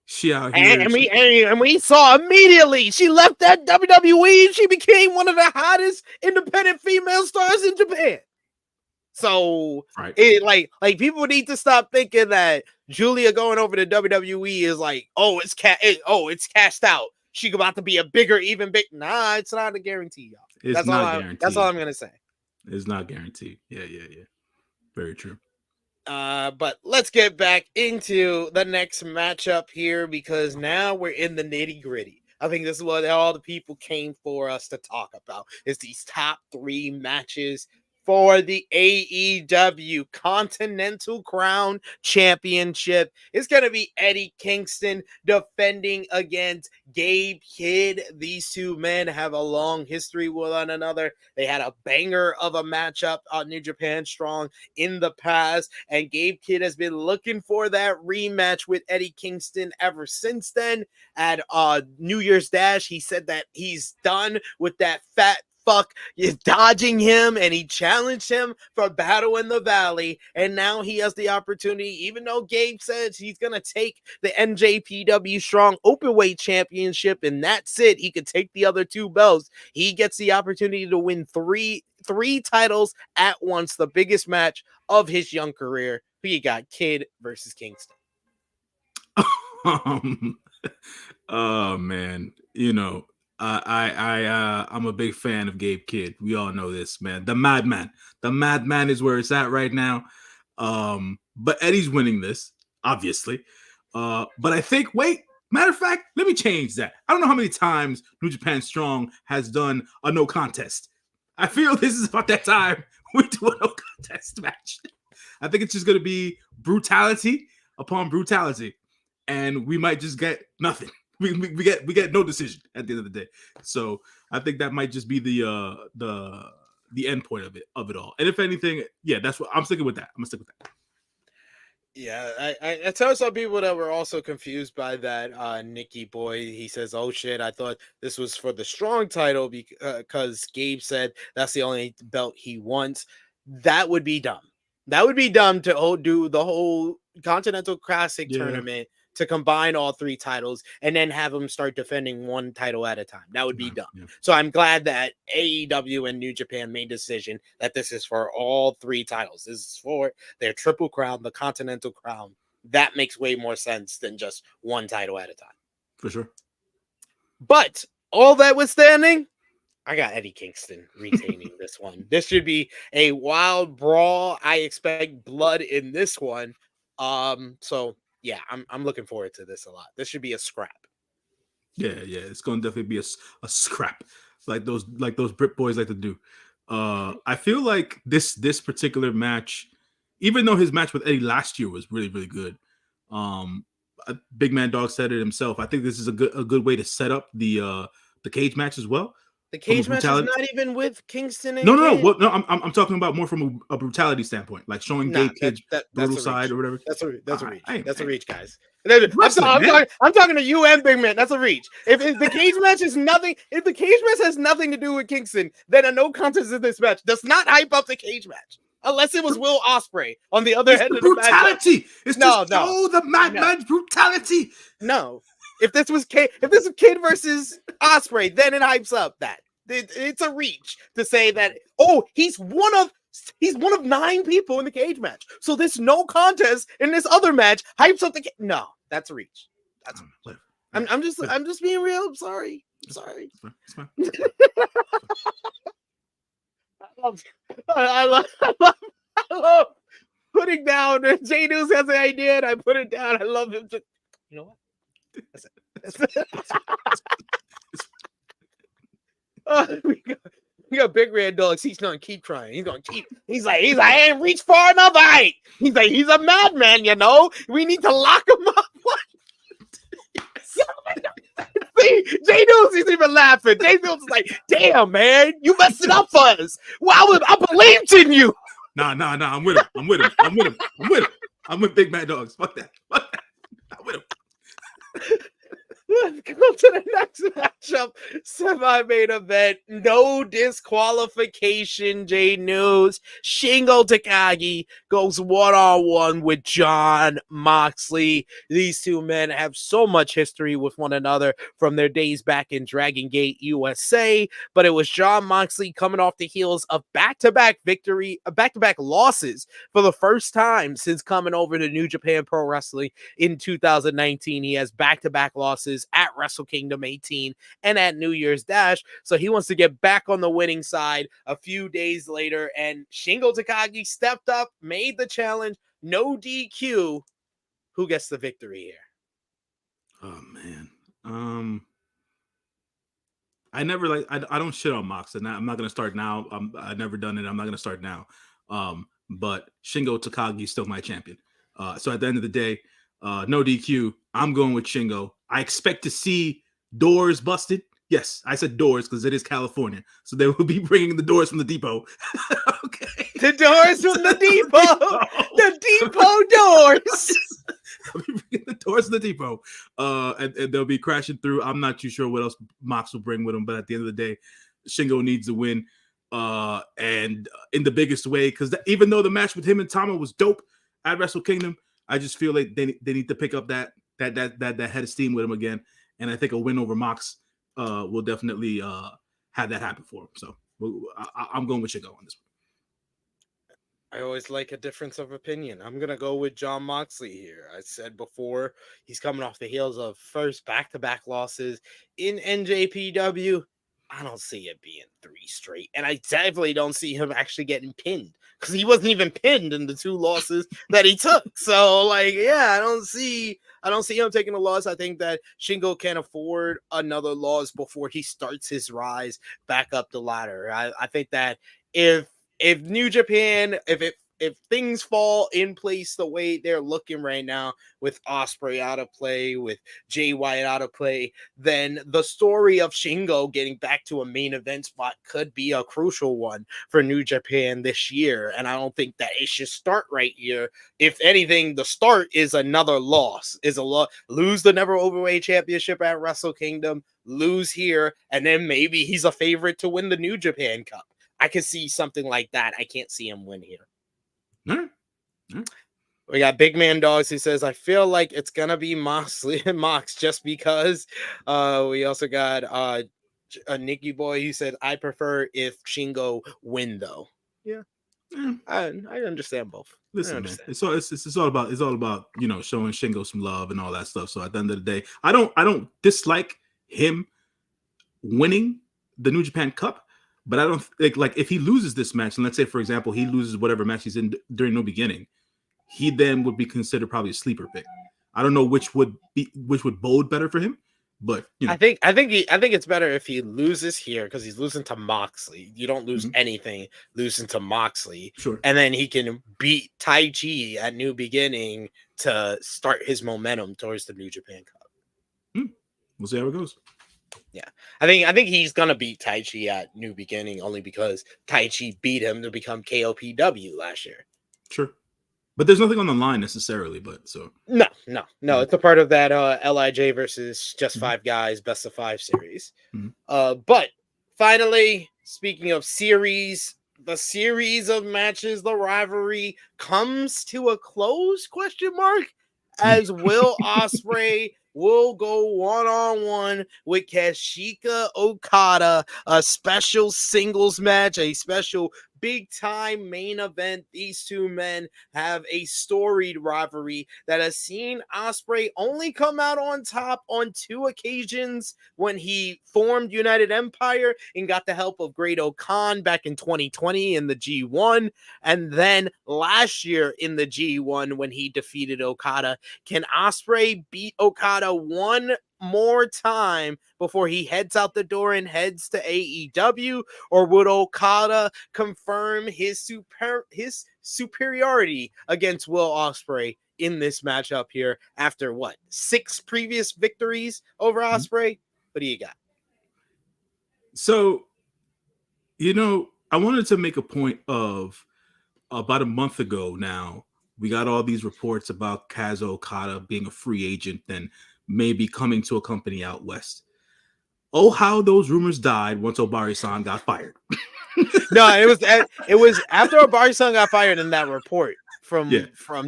[SPEAKER 5] She out here.
[SPEAKER 4] And we saw immediately she left that WWE and she became one of the hottest independent female stars in Japan. So it like people need to stop thinking that Julia going over to WWE is like, it's cashed out. She about to be a bigger, even big. Nah, it's not a guarantee, y'all. That's all I'm gonna say.
[SPEAKER 5] It's not guaranteed. Yeah. Very true.
[SPEAKER 4] But let's get back into the next matchup here because now we're in the nitty gritty. I think this is what all the people came for us to talk about is these top 3 matches for the AEW Continental Crown Championship. It's going to be Eddie Kingston defending against Gabe Kidd. These two men have a long history with one another. They had a banger of a matchup on New Japan Strong in the past, and Gabe Kidd has been looking for that rematch with Eddie Kingston ever since then. At New Year's Dash, he said that he's done with that fat fuck is dodging him, and he challenged him for Battle in the Valley, and now he has the opportunity, even though Gabe says he's gonna take the NJPW Strong Openweight Championship and that's it, he could take the other 2 belts. He gets the opportunity to win three titles at once, the biggest match of his young career. Who you got, Kidd versus Kingston?
[SPEAKER 5] Oh man, I'm a big fan of Gabe Kidd. We all know this, man. The madman is where it's at right now. But Eddie's winning this, obviously. But I think, matter of fact, let me change that. I don't know how many times New Japan Strong has done a no contest. I feel this is about that time we do a no contest match. I think it's just going to be brutality upon brutality, and we might just get nothing. We get no decision at the end of the day. So I think that might just be the end point of it all. And if anything, yeah, that's what I'm sticking with that. I'm gonna stick with that.
[SPEAKER 4] Yeah, I tell some people that were also confused by that. Nikki Boy, he says, "Oh shit, I thought this was for the Strong title because Gabe said that's the only belt he wants." That would be dumb. That would be dumb to do the whole Continental Classic tournament to combine all 3 titles and then have them start defending 1 title at a time. That would be dumb. Yeah. So I'm glad that AEW and New Japan made a decision that this is for all 3 titles. This is for their Triple Crown, the Continental Crown. That makes way more sense than just 1 title at a time.
[SPEAKER 5] For sure.
[SPEAKER 4] But all that withstanding, I got Eddie Kingston retaining this one. This should be a wild brawl. I expect blood in this one. So yeah, I'm looking forward to this a lot. This should be a scrap.
[SPEAKER 5] Yeah, it's going to definitely be a scrap, like those Brit boys like to do. I feel like this particular match, even though his match with Eddie last year was really, really good, Big Man Dog said it himself. I think this is a good way to set up the cage match as well.
[SPEAKER 4] The cage match is not even with Kingston and
[SPEAKER 5] No. I'm talking about more from a brutality standpoint, like showing Gabe Kidd's brutal side or whatever. That's a reach. That's a reach, guys. I'm talking to you and Big Man. That's a reach. If the cage match is nothing, if the cage match has nothing to do with Kingston, then a no contest in this match does not hype up the cage match. Unless it was Will Ospreay on the other end of the brutality.
[SPEAKER 4] It's
[SPEAKER 5] the madman's brutality.
[SPEAKER 4] No. If this was Kidd versus Ospreay, then it hypes up that. It's a reach to say that, he's one of 9 people in the cage match. So this no contest in this other match hypes up the No, that's a reach. That's a reach. I'm just being real. I'm sorry. It's fine. I love putting down. J News has an idea and I put it down. I love him. You know what? That's it. We got Big Red Dogs. He's gonna keep trying. He's gonna keep. He's like, I ain't reached far enough. He's like, he's a madman. We need to lock him up. What? See, J News is even laughing. J News is like, damn, man, you messed it up for us. Well, I believed in you.
[SPEAKER 5] Nah. I'm with him. I'm with Big Mad Dogs. Fuck that. I'm with him.
[SPEAKER 4] Let's go to the next matchup. Semi-main event. No disqualification, J News. Shingo Takagi goes one-on-one with Jon Moxley. These 2 men have so much history with one another from their days back in Dragon Gate USA. But it was Jon Moxley coming off the heels of back-to-back losses for the first time since coming over to New Japan Pro Wrestling in 2019. He has back-to-back losses at Wrestle Kingdom 18 and at New Year's Dash. So he wants to get back on the winning side a few days later. And Shingo Takagi stepped up, made the challenge, no DQ. Who gets the victory here?
[SPEAKER 5] Oh man. I never like I don't shit on Mox, and I'm not gonna start now. I've never done it. I'm not gonna start now. But Shingo Takagi is still my champion. So at the end of the day, no DQ. I'm going with Shingo. I expect to see doors busted. Yes, I said doors because it is California, so they will be bringing the doors from the depot. Okay,
[SPEAKER 4] The doors from the depot. The depot doors.
[SPEAKER 5] They'll be bringing the doors from the depot, and they'll be crashing through. I'm not too sure what else Mox will bring with him, but at the end of the day, Shingo needs to win, and in the biggest way, because even though the match with him and Tama was dope at Wrestle Kingdom, I just feel like they need to pick up that head of steam with him again, and I think a win over Mox will definitely have that happen for him. So I'm going with Shingo on this one.
[SPEAKER 4] I always like a difference of opinion. I'm going to go with Jon Moxley here. I said before, he's coming off the heels of first back-to-back losses in NJPW. I don't see it being 3 straight. And I definitely don't see him actually getting pinned because he wasn't even pinned in the 2 losses that he took. So, like, yeah, I don't see him taking a loss. I think that Shingo can afford another loss before he starts his rise back up the ladder. I think that if New Japan, if things fall in place the way they're looking right now, with Ospreay out of play, with Jay White out of play, then the story of Shingo getting back to a main event spot could be a crucial one for New Japan this year. And I don't think that it should start right here. If anything, the start is another loss, lose the Never Overweight Championship at Wrestle Kingdom, lose here, and then maybe he's a favorite to win the New Japan Cup. I could see something like that. I can't see him win here.
[SPEAKER 5] All right.
[SPEAKER 4] We got Big Man Dogs who says, I feel like it's going to be Moxley and Mox just because. We also got a Nicky Boy who said, I prefer if Shingo win, though. Yeah. I understand both.
[SPEAKER 5] Listen, man, it's all about showing Shingo some love and all that stuff. So at the end of the day, I don't dislike him winning the New Japan Cup. But I don't like if he loses this match, and let's say, for example, he loses whatever match he's in during No Beginning, he then would be considered probably a sleeper pick. I don't know which would bode better for him, but
[SPEAKER 4] I think it's better if he loses here because he's losing to Moxley. You don't lose anything losing to Moxley,
[SPEAKER 5] sure,
[SPEAKER 4] and then he can beat Tai Chi at New Beginning to start his momentum towards the New Japan Cup.
[SPEAKER 5] We'll see how it goes.
[SPEAKER 4] Yeah, I think he's gonna beat Tai Chi at New Beginning only because Tai Chi beat him to become KOPW last year.
[SPEAKER 5] Sure, but there's nothing on the line necessarily. But so
[SPEAKER 4] no, it's a part of that LIJ versus Just 5 Guys Best of 5 series. But finally, speaking of series, the series of matches, the rivalry comes to a close? As Will Ospreay will go one-on-one with Kazuchika Okada, a special singles match, a special big-time main event. These two men have a storied rivalry that has seen Ospreay only come out on top on 2 occasions when he formed United Empire and got the help of Great Okan back in 2020 in the G1, and then last year in the G1 when he defeated Okada. Can Ospreay beat Okada one more time before he heads out the door and heads to AEW, or would Okada confirm his superiority against Will Ospreay in this matchup here after 6 previous victories over Ospreay? What do you got?
[SPEAKER 5] So, I wanted to make a point of about a month ago now, we got all these reports about Kazu Okada being a free agent and maybe coming to a company out west. Oh, how those rumors died once Obari-san got fired.
[SPEAKER 4] No, it was after Obari-san got fired in that report from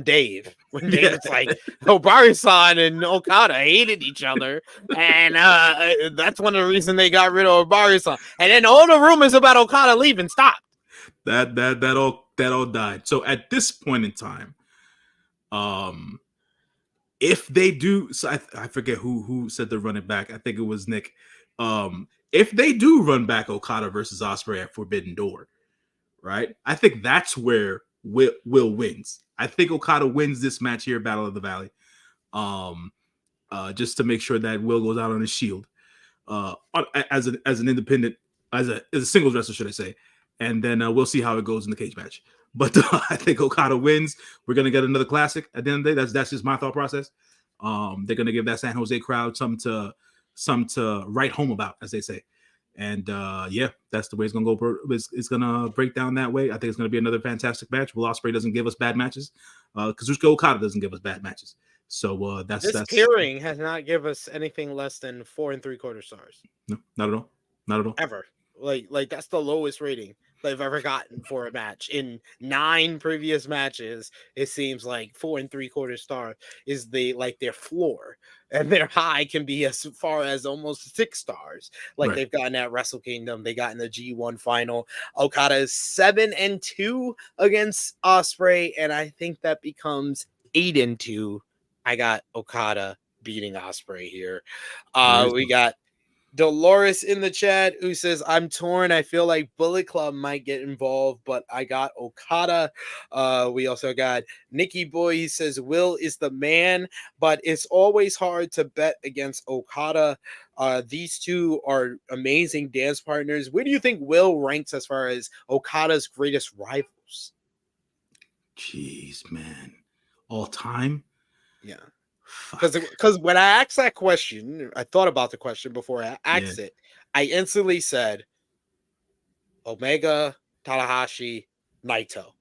[SPEAKER 4] Dave. When Dave was like, Obari-san and Okada hated each other, and that's one of the reasons they got rid of Obari-san. And then all the rumors about Okada leaving stopped.
[SPEAKER 5] That all died. So at this point in time, if they do, so I forget who said they're running back. I think it was Nick. If they do run back Okada versus Ospreay at Forbidden Door, right? I think that's where Will wins. I think Okada wins this match here, Battle of the Valley. Just to make sure that Will goes out on his shield. As an independent, as a singles wrestler, should I say? And then we'll see how it goes in the cage match. But I think Okada wins. We're gonna get another classic at the end of the day. That's just my thought process. They're gonna give that San Jose crowd something to write home about, as they say. And that's the way it's gonna go. It's gonna break down that way. I think it's gonna be another fantastic match. Will Ospreay doesn't give us bad matches. Kazuchika Okada doesn't give us bad matches. So that's
[SPEAKER 4] pairing has not given us anything less than 4 3/4 stars.
[SPEAKER 5] No, not at all. Not at all.
[SPEAKER 4] Ever. Like that's the lowest rating they've ever gotten for a match. In 9 previous matches, it seems like 4 3/4 star is their floor, and their high can be as far as almost 6 stars. Like they've gotten at Wrestle Kingdom, they got in the G1 final. Okada is 7-2 against Ospreay, and I think that becomes 8-2. I got Okada beating Ospreay here. We got Dolores in the chat who says, I'm torn. I feel like Bullet Club might get involved, but I got Okada. We also got Nikki Boy. He says, Will is the man, but it's always hard to bet against Okada. These two are amazing dance partners. Where do you think Will ranks as far as Okada's greatest rivals?
[SPEAKER 5] Jeez, man. All time?
[SPEAKER 4] Yeah. Because when I asked that question, I thought about the question before I asked it. I instantly said Omega, Tanahashi, Naito.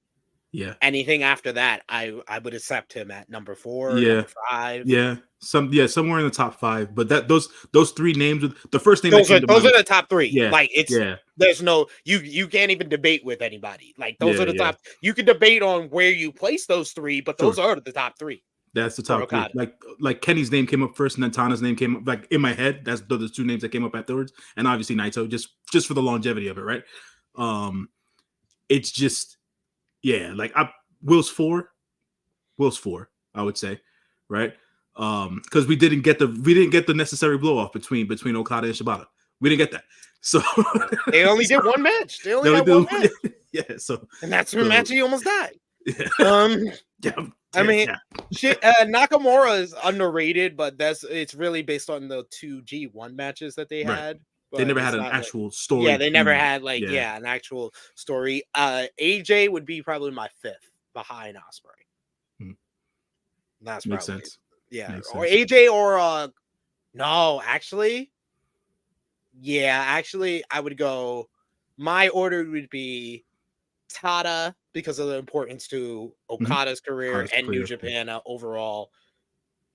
[SPEAKER 5] Yeah.
[SPEAKER 4] Anything after that, I would accept him at number 4,
[SPEAKER 5] yeah.
[SPEAKER 4] number 5.
[SPEAKER 5] Yeah. Somewhere in the top 5. But those 3 names, the first name
[SPEAKER 4] those are the top 3.
[SPEAKER 5] Yeah.
[SPEAKER 4] Like there's no you can't even debate with anybody. Like those are the top. You can debate on where you place those 3, but those are the top 3.
[SPEAKER 5] That's the top 3. Like Kenny's name came up first, and then Tana's name came up. Like in my head, that's the 2 names that came up afterwards, and obviously Naito, just for the longevity of it, right? It's just like Will's 4, I would say, right? Because we didn't get the necessary blow off between Okada and Shibata. We didn't get that, so
[SPEAKER 4] they only did one match. They only had one match.
[SPEAKER 5] Yeah, so
[SPEAKER 4] and that's the match he almost died.
[SPEAKER 5] Yeah.
[SPEAKER 4] Nakamura is underrated, but it's really based on the 2 G1 matches that they had.
[SPEAKER 5] They never had an actual story.
[SPEAKER 4] Yeah, they never had an actual story. AJ would be probably my 5th behind Ospreay. That's
[SPEAKER 5] makes
[SPEAKER 4] probably
[SPEAKER 5] sense.
[SPEAKER 4] Yeah,
[SPEAKER 5] makes
[SPEAKER 4] or
[SPEAKER 5] sense.
[SPEAKER 4] AJ or no, actually. Yeah, actually, I would go. My order would be Tada, because of the importance to Okada's career and New Japan overall.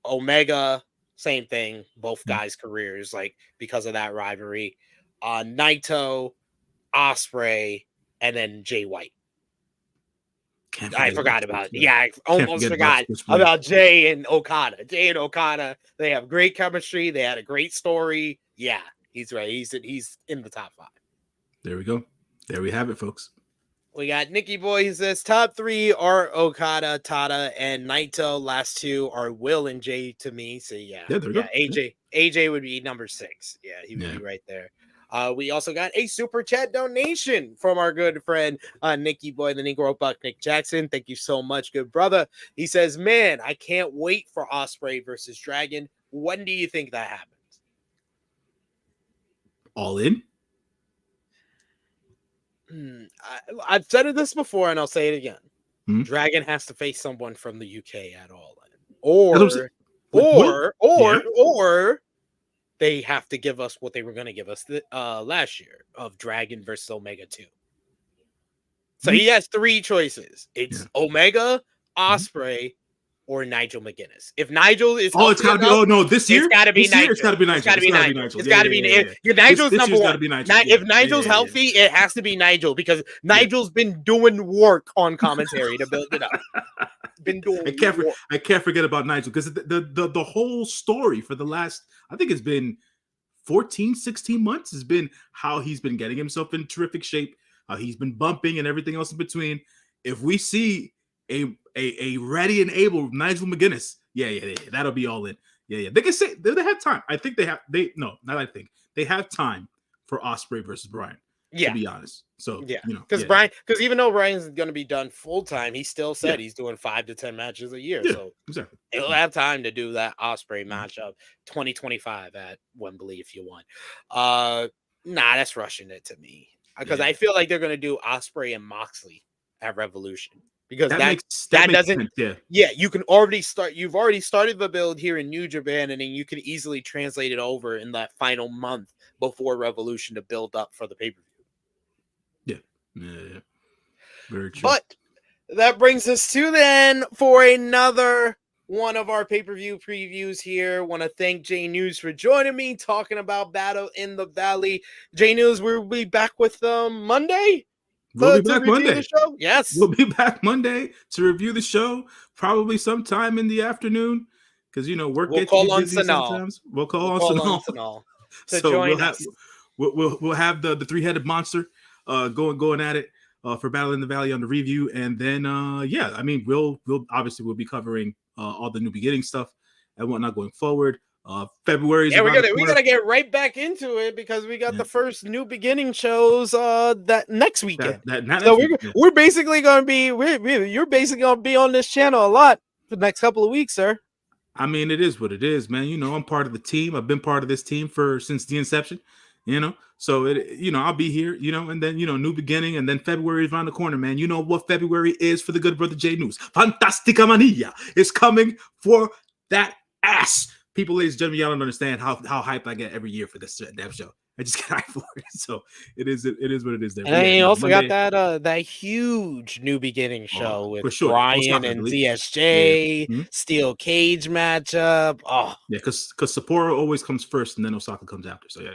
[SPEAKER 4] Omega, same thing. Both guys' careers, like because of that rivalry. Naito, Ospreay, and then Jay White. I forgot about it. Yeah, I almost forgot about Jay and Okada. Jay and Okada, they have great chemistry. They had a great story. Yeah, he's right. He's in the top 5.
[SPEAKER 5] There we go. There we have it, folks.
[SPEAKER 4] We got Nikki Boy. He says top 3 are Okada, Tada, and Naito. Last 2 are Will and Jay to me. So
[SPEAKER 5] there we go.
[SPEAKER 4] AJ would be number 6. Yeah, he would be right there. We also got a super chat donation from our good friend Nikki Boy, the Negro Buck Nick Jackson. Thank you so much, good brother. He says, man, I can't wait for Ospreay versus Dragon. When do you think that happens?
[SPEAKER 5] All in?
[SPEAKER 4] I've said this before, and I'll say it again. Dragon has to face someone from the UK at All In, or they have to give us what they were going to give us last year of Dragon versus Omega 2. So he has 3 choices. It's Omega, Ospreay, or Nigel McGuinness. If Nigel is
[SPEAKER 5] it's got to be this year.
[SPEAKER 4] It's got to be Nigel.
[SPEAKER 5] It's got to be Nigel.
[SPEAKER 4] It's got to be Nigel. It's got to be Nigel's number 1. If Nigel's healthy, it has to be Nigel because Nigel's been doing work on commentary to build it up. Been doing.
[SPEAKER 5] I can't forget about Nigel because the whole story for the last, I think it's been 14, 16 months has been how he's been getting himself in terrific shape. He's been bumping and everything else in between. If we see a ready and able Nigel McGuinness, that'll be All In. They can say they have time. I think they have time for Ospreay versus Bryan.
[SPEAKER 4] Yeah.
[SPEAKER 5] To be honest. So,
[SPEAKER 4] Yeah,
[SPEAKER 5] you know,
[SPEAKER 4] because even though Brian's going to be done full time, he still said
[SPEAKER 5] Yeah.
[SPEAKER 4] he's doing 5 to 10 matches a year.
[SPEAKER 5] Yeah,
[SPEAKER 4] So
[SPEAKER 5] exactly.
[SPEAKER 4] he'll have time to do that Ospreay
[SPEAKER 5] Mhm.
[SPEAKER 4] matchup 2025 at Wembley if you want. Nah, that's rushing it to me because
[SPEAKER 5] Yeah.
[SPEAKER 4] I feel like they're going to do Ospreay and Moxley at Revolution because
[SPEAKER 5] That makes
[SPEAKER 4] doesn't.
[SPEAKER 5] sense. Yeah.
[SPEAKER 4] Yeah, you can already start. You've already started the build here in New Japan, and then you can easily translate it over in that final month before Revolution to build up for the pay per view.
[SPEAKER 5] Yeah. Very true.
[SPEAKER 4] But that brings us to then for another one of our pay-per-view previews here. Want to thank Jay News for joining me talking about Battle in the Valley. Jay News, we'll be back with Monday.
[SPEAKER 5] We'll be
[SPEAKER 4] to
[SPEAKER 5] back
[SPEAKER 4] review
[SPEAKER 5] Monday.
[SPEAKER 4] the show. Yes,
[SPEAKER 5] We'll be back Monday to review the show, probably sometime in the afternoon, because work
[SPEAKER 4] we'll
[SPEAKER 5] gets you
[SPEAKER 4] call on
[SPEAKER 5] busy
[SPEAKER 4] Sanal.
[SPEAKER 5] sometimes. We'll call on
[SPEAKER 4] Sanal to
[SPEAKER 5] So
[SPEAKER 4] join
[SPEAKER 5] we'll have
[SPEAKER 4] us.
[SPEAKER 5] we'll have the three-headed monster going at it for Battle in the Valley on the review, and then we'll be covering all the New Beginning stuff and whatnot going forward. February is
[SPEAKER 4] Yeah, we
[SPEAKER 5] around the corner.
[SPEAKER 4] gotta get right back into it because we got the first New Beginning shows that next weekend. We're basically gonna be you're basically gonna be on this channel a lot for the next couple of weeks, sir.
[SPEAKER 5] I mean, it is what it is, man. I'm part of the team. I've been part of this team since the inception. So I'll be here. And then New Beginning, and then February is around the corner, man. You know what February is for the good brother J News. Fantastica Mania is coming for that ass. People, ladies and gentlemen, y'all don't understand how hyped I get every year for this damn show. I just get hyped for it. So it is what it is there.
[SPEAKER 4] And you also Monday, got that huge New Beginning show with Brian and ZSJ, Steel Cage matchup. Oh,
[SPEAKER 5] yeah, because Sapporo always comes first and then Osaka comes after. So yeah.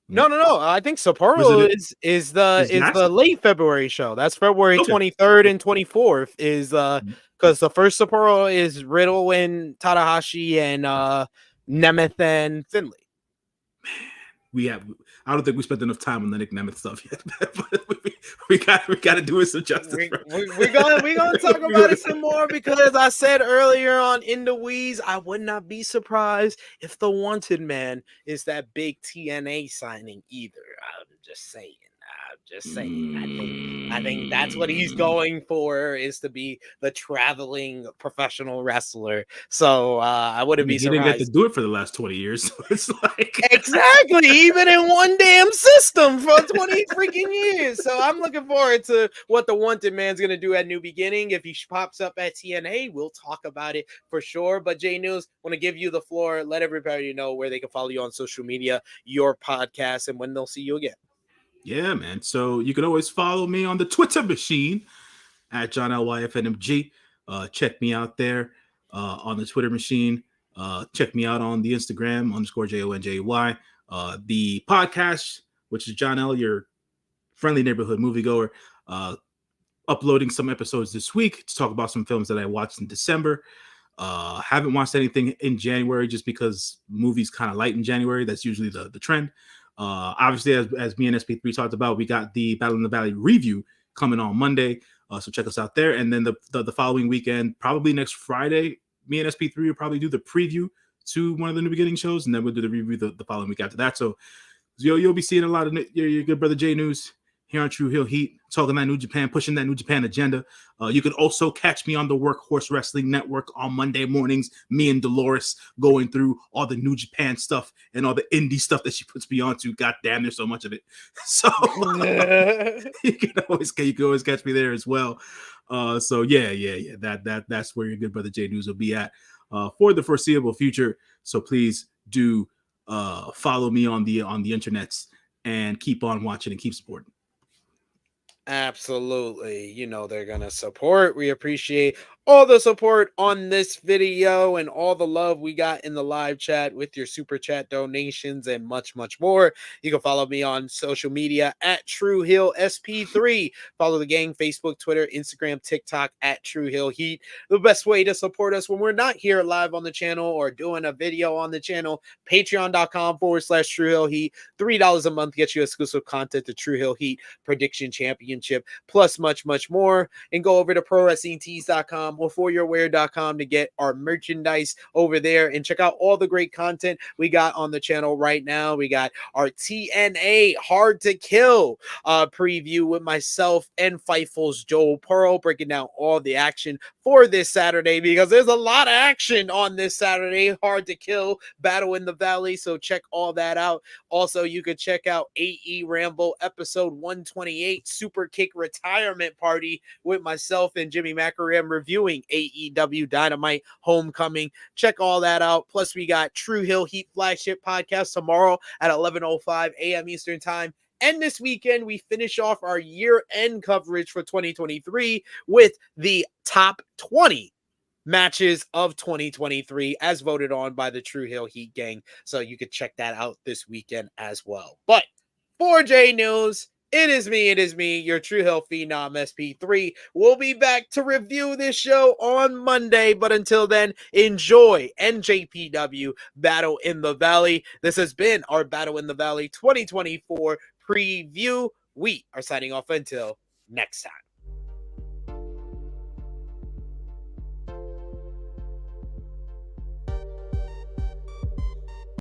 [SPEAKER 4] No. I think Sapporo is the late February show. That's February 23rd and 24th is because the first Sapporo is Riddle and Tanahashi and Nemeth and Finley.
[SPEAKER 5] I don't think we spent enough time on the Nick Nemeth stuff yet, but we got to do it some justice.
[SPEAKER 4] We're gonna talk about it some more because I said earlier on in the Wheeze, I would not be surprised if the Wanted Man is that big TNA signing either. I'm just saying. I think that's what he's going for, is to be the traveling professional wrestler. So I wouldn't be surprised.
[SPEAKER 5] He didn't get to do it for the last 20 years. So it's like
[SPEAKER 4] exactly, even in one damn system for 20 freaking years. So I'm looking forward to what the Wanted Man's gonna do at New Beginning. If he pops up at TNA, we'll talk about it for sure. But Jay News, want to give you the floor. Let everybody know where they can follow you on social media, your podcast, and when they'll see you again.
[SPEAKER 5] Yeah, man. So you can always follow me on the Twitter machine at John LYFNMG. Check me out there on the Twitter machine. Check me out on the Instagram _JONJY. The podcast, which is John L, your friendly neighborhood moviegoer, uploading some episodes this week to talk about some films that I watched in December. Haven't watched anything in January just because movies kind of light in January. That's usually the trend. Obviously, as me and SP3 talked about, we got the Battle in the Valley review coming on Monday. So check us out there. And then the following weekend, probably next Friday, me and SP3 will probably do the preview to one of the New Beginning shows. And then we'll do the review the following week after that. So you'll be seeing a lot of your good brother J News here on True Hill Heat, talking that New Japan, pushing that New Japan agenda. You can also catch me on the Workhorse Wrestling Network on Monday mornings, me and Dolores going through all the New Japan stuff and all the indie stuff that she puts me onto. God damn, there's so much of it. So you can always catch me there as well. So yeah. That's where your good brother J News will be at for the foreseeable future. So please do follow me on the internets and keep on watching and keep supporting.
[SPEAKER 4] Absolutely. They're going to support. We appreciate all the support on this video and all the love we got in the live chat with your super chat donations and much, much more. You can follow me on social media at True Hill SP3. Follow the gang, Facebook, Twitter, Instagram, TikTok at True Hill Heat. The best way to support us when we're not here live on the channel or doing a video on the channel, patreon.com/True Hill Heat. $3 a month gets you exclusive content to True Hill Heat Prediction Championship, plus much, much more. And go over to prowrestlingtees.com or foryourwear.com to get our merchandise over there and check out all the great content we got on the channel right now. We got our TNA Hard to Kill preview with myself and Fightful's Joel Pearl, breaking down all the action for this Saturday, because there's a lot of action on this Saturday. Hard to Kill, Battle in the Valley, so check all that out. Also, you could check out AE Ramble episode 128, Super Kick Retirement Party, with myself and Jimmy Macaram reviewing AEW Dynamite Homecoming. Check all that out. Plus, we got True Hill Heat flagship podcast tomorrow at 11:05 a.m. Eastern Time. And this weekend, we finish off our year-end coverage for 2023 with the top 20 matches of 2023 as voted on by the True Hill Heat gang. So you could check that out this weekend as well. But for J News, it is me, your True Hill Phenom SP3. We'll be back to review this show on Monday. But until then, enjoy NJPW Battle in the Valley. This has been our Battle in the Valley 2024 preview. We are signing off until next time.